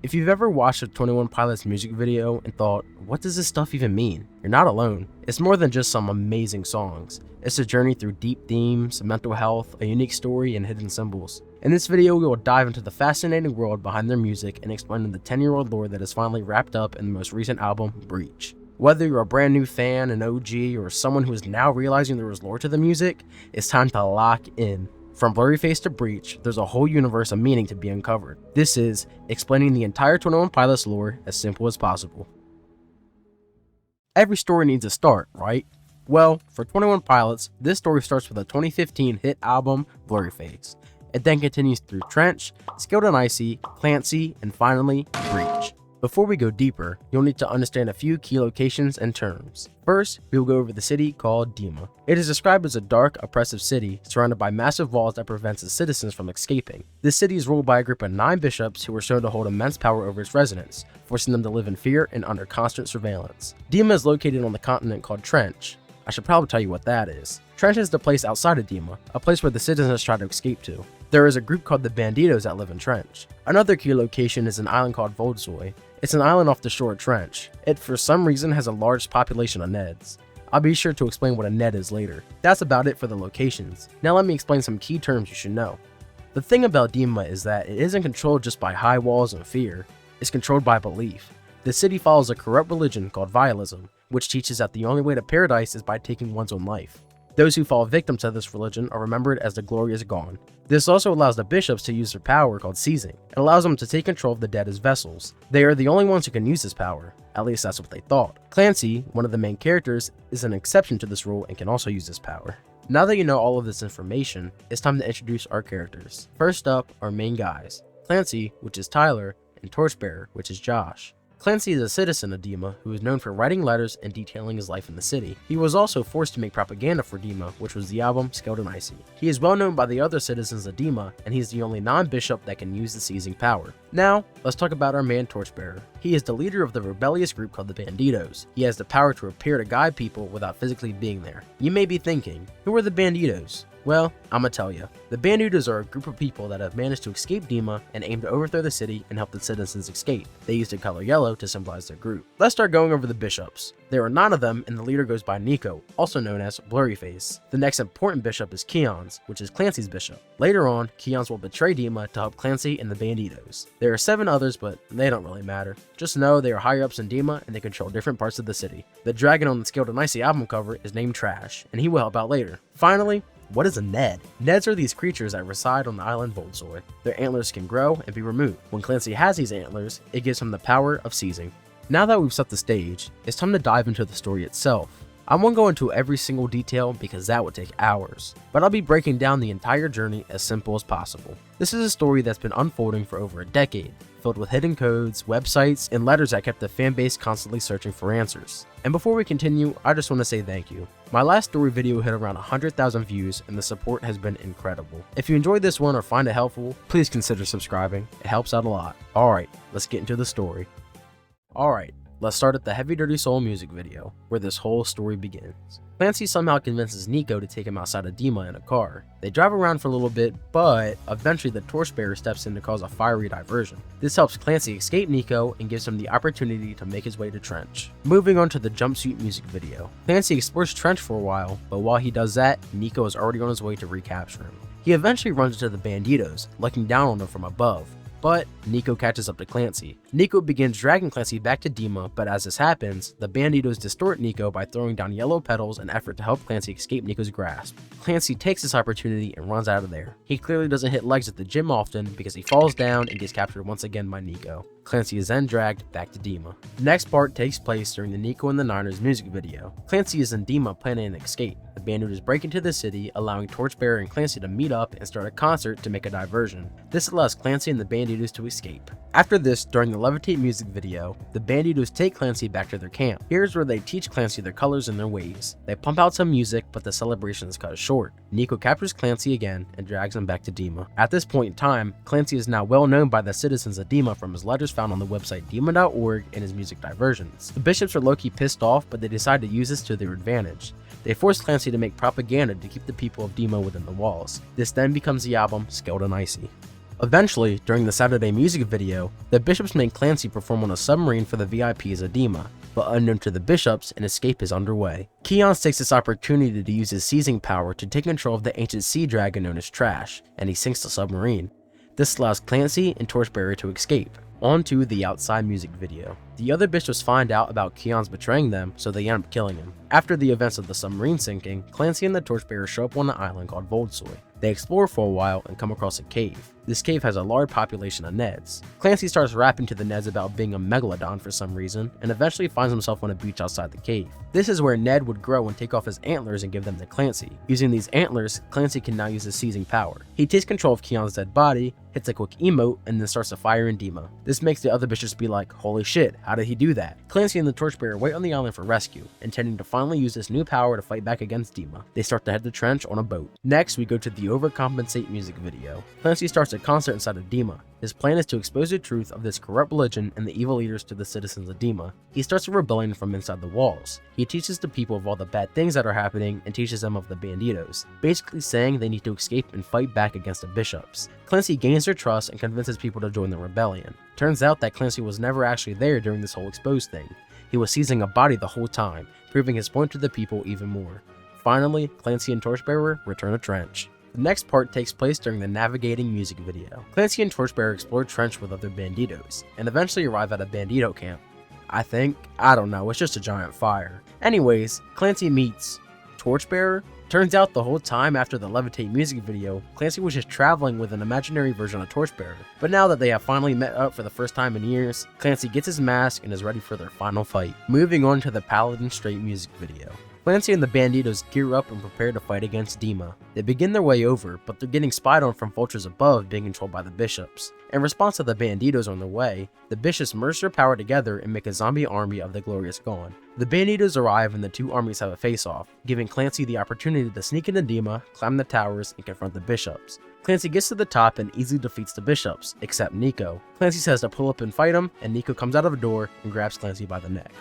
If you've ever watched a 21 Pilots music video and thought, what does this stuff even mean? You're not alone. It's more than just some amazing songs. It's a journey through deep themes, mental health, a unique story, and hidden symbols. In this video, we will dive into the fascinating world behind their music and explain the 10-year-old lore that is finally wrapped up in the most recent album, Breach. Whether you're a brand new fan, an OG, or someone who is now realizing there was lore to the music, it's time to lock in. From Blurryface to Breach, there's a whole universe of meaning to be uncovered. This is explaining the entire 21 Pilots lore as simple as possible. Every story needs a start, right? Well, for 21 Pilots, this story starts with a 2015 hit album, Blurryface. It then continues through Trench, Skilled and Icy, Clancy, and finally, Breach. Before we go deeper, you'll need to understand a few key locations and terms. First, we will go over the city called Dema. It is described as a dark, oppressive city surrounded by massive walls that prevents its citizens from escaping. This city is ruled by a group of 9 bishops who are shown to hold immense power over its residents, forcing them to live in fear and under constant surveillance. Dema is located on the continent called Trench. I should probably tell you what that is. Trench is the place outside of Dema, a place where the citizens try to escape to. There is a group called the Banditos that live in Trench. Another key location is an island called Voldsoi. It's an island off the shore of Trench. It for some reason has a large population of Neds. I'll be sure to explain what a Ned is later. That's about it for the locations. Now let me explain some key terms you should know. The thing about Dema is that it isn't controlled just by high walls and fear. It's controlled by belief. The city follows a corrupt religion called Vialism, which teaches that the only way to paradise is by taking one's own life. Those who fall victim to this religion are remembered as the glory is gone. This also allows the bishops to use their power called seizing. It allows them to take control of the dead as vessels. They are the only ones who can use this power. At least that's what they thought. Clancy, one of the main characters, is an exception to this rule and can also use this power. Now that you know all of this information, it's time to introduce our characters. First up, our main guys. Clancy, which is Tyler, and Torchbearer, which is Josh. Clancy is a citizen of Dema who is known for writing letters and detailing his life in the city. He was also forced to make propaganda for Dema, which was the album Skilled and Icy. He is well known by the other citizens of Dema, and he is the only non-bishop that can use the seizing power. Now, let's talk about our man Torchbearer. He is the leader of the rebellious group called the Banditos. He has the power to appear to guide people without physically being there. You may be thinking, who are the Banditos? Well, I'ma tell you. The Banditos are a group of people that have managed to escape Dema and aim to overthrow the city and help the citizens escape. They use the color yellow to symbolize their group. Let's start going over the bishops. There are 9 of them, and the leader goes by Nico, also known as Blurryface. The next important bishop is Keon's, which is Clancy's bishop. Later on, Keon's will betray Dema to help Clancy and the Banditos. There are 7 others, but they don't really matter. Just know they are higher ups in Dema and they control different parts of the city. The dragon on the Skilled and Icy album cover is named Trash, and he will help out later. Finally, what is a Ned? Neds are these creatures that reside on the island Voldsoi. Their antlers can grow and be removed. When Clancy has these antlers, it gives him the power of seizing. Now that we've set the stage, it's time to dive into the story itself. I won't go into every single detail because that would take hours, but I'll be breaking down the entire journey as simple as possible. This is a story that's been unfolding for over a decade, filled with hidden codes, websites, and letters that kept the fanbase constantly searching for answers. And before we continue, I just want to say thank you. My last story video hit around 100,000 views and the support has been incredible. If you enjoyed this one or find it helpful, please consider subscribing. It helps out a lot. Alright, let's get into the story. Alright, let's start at the Heavydirtysoul music video, where this whole story begins. Clancy somehow convinces Nico to take him outside of Dema in a car. They drive around for a little bit, but eventually the Torchbearer steps in to cause a fiery diversion. This helps Clancy escape Nico and gives him the opportunity to make his way to Trench. Moving on to the Jumpsuit music video. Clancy explores Trench for a while, but while he does that, Nico is already on his way to recapture him. He eventually runs into the Banditos, looking down on them from above. But Nico catches up to Clancy. Nico begins dragging Clancy back to Dema, but as this happens, the Banditos distort Nico by throwing down yellow petals in an effort to help Clancy escape Nico's grasp. Clancy takes this opportunity and runs out of there. He clearly doesn't hit legs at the gym often because he falls down and gets captured once again by Nico. Clancy is then dragged back to Dema. The next part takes place during the Nico and The Niners music video. Clancy is in Dema planning an escape. The Banditos break into the city, allowing Torchbearer and Clancy to meet up and start a concert to make a diversion. This allows Clancy and the Banditos to escape. After this, during the Levitate music video, the Banditos take Clancy back to their camp. Here's where they teach Clancy their colors and their ways. They pump out some music, but the celebration is cut short. Nico captures Clancy again and drags him back to Dema. At this point in time, Clancy is now well known by the citizens of Dema from his letters found on the website dema.org and his music diversions. The bishops are low-key pissed off, but they decide to use this to their advantage. They force Clancy to make propaganda to keep the people of Dema within the walls. This then becomes the album Skilled and Icy. Eventually, during the Saturday music video, the Bishops make Clancy perform on a submarine for the VIPs of dema, but unknown to the Bishops, an escape is underway. Keon takes this opportunity to use his seizing power to take control of the ancient sea dragon known as Trash, and he sinks the submarine. This allows Clancy and Torchbearer to escape. On to the outside music video. The other Bishops find out about Keon's betraying them, so they end up killing him. After the events of the submarine sinking, Clancy and the Torchbearer show up on an island called Voldsoy. They explore for a while and come across a cave. This cave has a large population of Neds. Clancy starts rapping to the Neds about being a megalodon for some reason, and eventually finds himself on a beach outside the cave. This is where Ned would grow and take off his antlers and give them to Clancy. Using these antlers, Clancy can now use his seizing power. He takes control of Keon's dead body, hits a quick emote, and then starts to fire in dema. This makes the other Bishops be like, holy shit, how did he do that? Clancy and the Torchbearer wait on the island for rescue, intending to finally use this new power to fight back against dema. They start to head the trench on a boat. Next, we go to the Overcompensate music video. Clancy starts a concert inside of dema. His plan is to expose the truth of this corrupt religion and the evil leaders to the citizens of dema. He starts a rebellion from inside the walls. He teaches the people of all the bad things that are happening and teaches them of the banditos, basically saying they need to escape and fight back against the Bishops. Clancy gains their trust and convinces people to join the rebellion. Turns out that Clancy was never actually there during this whole exposed thing. He was seizing a body the whole time, proving his point to the people even more. Finally, Clancy and Torchbearer return to Trench. The next part takes place during the Navigating music video. Clancy and Torchbearer explore Trench with other banditos, and eventually arrive at a bandito camp. I don't know, it's just a giant fire. Anyways, Clancy meets Torchbearer. Turns out the whole time after the Levitate music video, Clancy was just traveling with an imaginary version of Torchbearer. But now that they have finally met up for the first time in years, Clancy gets his mask and is ready for their final fight. Moving on to the Paladin Strait music video. Clancy and the banditos gear up and prepare to fight against dema. They begin their way over, but they're getting spied on from vultures above being controlled by the Bishops. In response to the banditos on their way, the Bishops merge their power together and make a zombie army of the Glorious Gone. The banditos arrive and the two armies have a face-off, giving Clancy the opportunity to sneak into dema, climb the towers, and confront the Bishops. Clancy gets to the top and easily defeats the Bishops, except Nico. Clancy says to pull up and fight him, and Nico comes out of a door and grabs Clancy by the neck.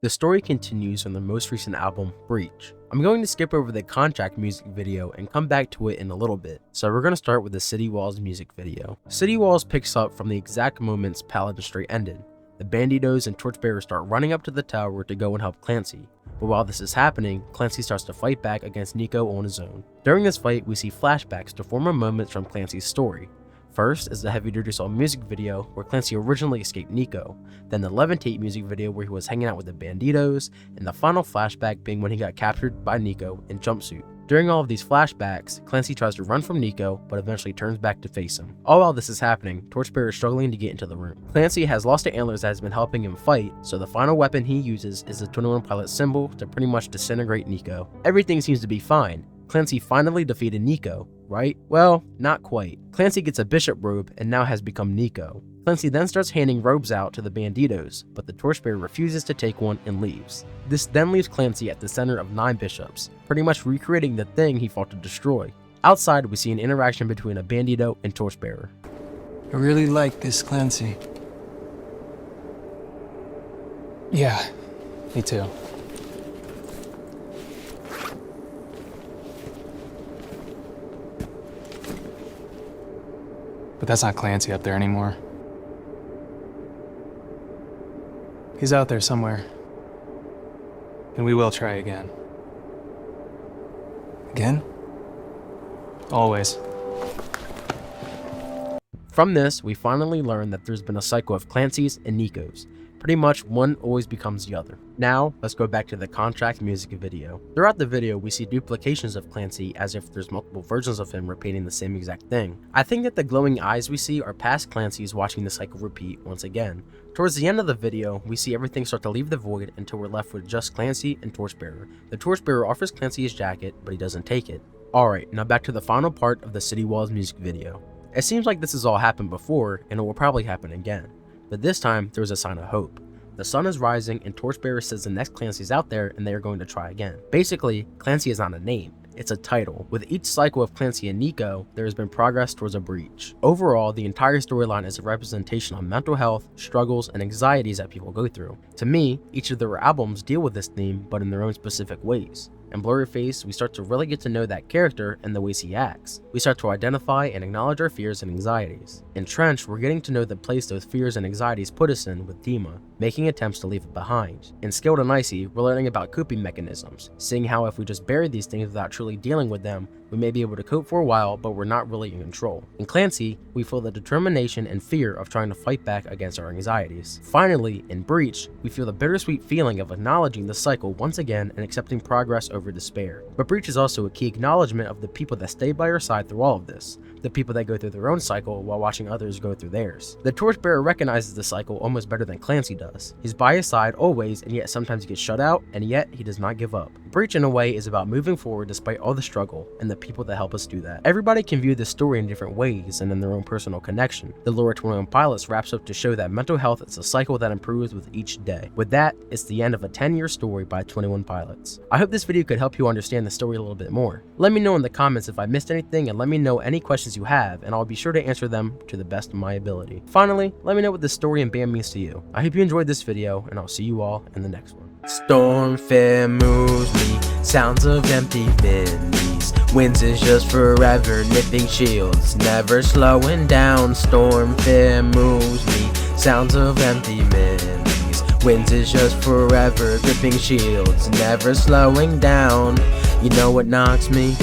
The story continues on the most recent album, Breach. I'm going to skip over the Contract music video and come back to it in a little bit, so we're going to start with the City Walls music video. City Walls picks up from the exact moments Paladin Strait ended. The banditos and Torchbearer start running up to the tower to go and help Clancy, but while this is happening, Clancy starts to fight back against Nico on his own. During this fight, we see flashbacks to former moments from Clancy's story. First is the Heavydirtysoul music video where Clancy originally escaped Nico, then the Levitate music video where he was hanging out with the banditos, and the final flashback being when he got captured by Nico in Jumpsuit. During all of these flashbacks, Clancy tries to run from Nico, but eventually turns back to face him. All while this is happening, Torchbearer is struggling to get into the room. Clancy has lost the antlers that has been helping him fight, so the final weapon he uses is the 21 Pilot symbol to pretty much disintegrate Nico. Everything seems to be fine. Clancy finally defeated Nico, right? Well, not quite. Clancy gets a bishop robe and now has become Nico. Clancy then starts handing robes out to the banditos, but the Torchbearer refuses to take one and leaves. This then leaves Clancy at the center of 9 bishops, pretty much recreating the thing he fought to destroy. Outside, we see an interaction between a bandito and Torchbearer. I really like this Clancy. Yeah, me too. But that's not Clancy up there anymore. He's out there somewhere. And we will try again. Again? Always. From this, we finally learn that there's been a cycle of Clancy's and Nico's. Pretty much one always becomes the other. Now, let's go back to the Contract music video. Throughout the video, we see duplications of Clancy as if there's multiple versions of him repeating the same exact thing. I think that the glowing eyes we see are past Clancy's watching the cycle repeat once again. Towards the end of the video, we see everything start to leave the void until we're left with just Clancy and Torchbearer. The Torchbearer offers Clancy his jacket, but he doesn't take it. Alright, now back to the final part of the City Walls music video. It seems like this has all happened before, and it will probably happen again. But this time, there's a sign of hope. The sun is rising and Torchbearer says the next Clancy's out there and they are going to try again. Basically, Clancy is not a name, it's a title. With each cycle of Clancy and Nico, there has been progress towards a breach. Overall, the entire storyline is a representation on mental health, struggles, and anxieties that people go through. To me, each of their albums deal with this theme, but in their own specific ways. and Blurryface, we start to really get to know that character and the ways he acts. We start to identify and acknowledge our fears and anxieties. In Trench, we're getting to know the place those fears and anxieties put us in with Dema, making attempts to leave it behind. In Skilled and Icy, we're learning about coping mechanisms, seeing how if we just bury these things without truly dealing with them, we may be able to cope for a while, but we're not really in control. In Clancy, we feel the determination and fear of trying to fight back against our anxieties. Finally, in Breach, we feel the bittersweet feeling of acknowledging the cycle once again and accepting progress over despair. But Breach is also a key acknowledgement of the people that stay by our side through all of this, the people that go through their own cycle while watching others go through theirs. The Torchbearer recognizes the cycle almost better than Clancy does. He's by his side always, and yet sometimes he gets shut out, and yet he does not give up. Breach in a way is about moving forward despite all the struggle, and the people that help us do that. Everybody can view this story in different ways and in their own personal connection. The lore of 21 Pilots wraps up to show that mental health is a cycle that improves with each day. With that, it's the end of a 10-year story by 21 Pilots. I hope this video could help you understand the story a little bit more. Let me know in the comments if I missed anything, and let me know any questions you have, and I'll be sure to answer them to the best of my ability. Finally, let me know what this story and band means to you. I hope you enjoyed this video, and I'll see you all in the next one. Stormfare moves me, sounds of empty minis. Winds is just forever, nipping shields, never slowing down. Stormfare moves me, sounds of empty minis. Winds is just forever, gripping shields, never slowing down. You know what knocks me?